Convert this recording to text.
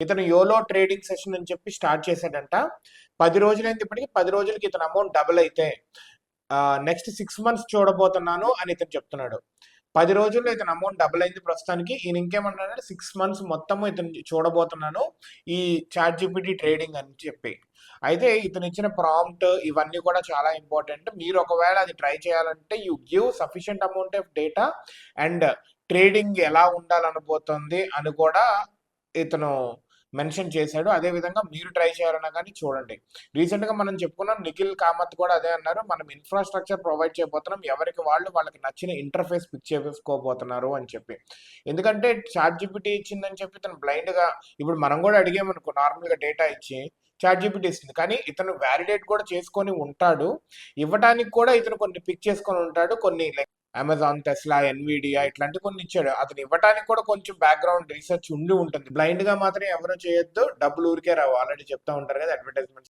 ఇతను YOLO trading session అని చెప్పి స్టార్ట్ చేశాడంట. 10 రోజులైంది, ఇప్పటికి 10 రోజులకి ఇతను అమౌంట్ డబుల్ అయితే నెక్స్ట్ 6 మంత్స్ చూడబోతున్నాను అని ఇతను చెప్తున్నాడు. 10 రోజుల్లో ఇతను అమౌంట్ డబుల్ అయింది ప్రస్తుతానికి. ఈయన ఇంకేమంటున్నాడంటే 6 మంత్స్ మొత్తము ఇతను చూడబోతున్నాను ఈ చాట్ జీపీటీ ట్రేడింగ్ అని చెప్పి. అయితే ఇతను ఇచ్చిన ప్రాంప్ట్ ఇవన్నీ కూడా చాలా ఇంపార్టెంట్. మీరు ఒకవేళ అది ట్రై చేయాలంటే you give sufficient amount of data and trading ఎలా ఉండాలనుకోతుంది అని కూడా ఇతను మెన్షన్ చేశాడు. అదే విధంగా మీరు ట్రై చేయాలన్నా కానీ చూడండి. రీసెంట్ గా మనం చెప్పుకున్నాం, నిఖిల్ కామత్ కూడా అదే అన్నారు, మనం ఇన్ఫ్రాస్ట్రక్చర్ ప్రొవైడ్ చేయబోతున్నాం, ఎవరికి వాళ్ళకి నచ్చిన ఇంటర్ఫేస్ పిక్ చేసుకోబోతున్నారు అని చెప్పి. ఎందుకంటే చాట్ జీపీటీ ఇచ్చిందని చెప్పి తను బ్లైండ్ గా, ఇప్పుడు మనం కూడా అడిగామనుకో నార్మల్ గా డేటా ఇచ్చి చాట్ జీపీటీ ఇస్తుంది, కానీ ఇతను వ్యాలిడేట్ కూడా చేసుకొని ఉంటాడు. ఇవ్వడానికి కూడా ఇతను కొన్ని పిక్ చేసుకొని ఉంటాడు, కొన్ని లైక్ అమెజాన్, టెస్లా, ఎన్విడియా ఇట్లాంటి కొన్ని ఇచ్చాడు. అతను ఇవ్వడానికి కూడా కొంచెం బ్యాక్గ్రౌండ్ రీసెర్చ్ ఉండి ఉంటుంది. బ్లైండ్ గా మాత్రం ఎవరు చేయొద్దు, డబ్బులు ఊరికే రావు. ఆల్రెడీ చెప్తా ఉంటారు కదా అడ్వర్టైజ్మెంట్.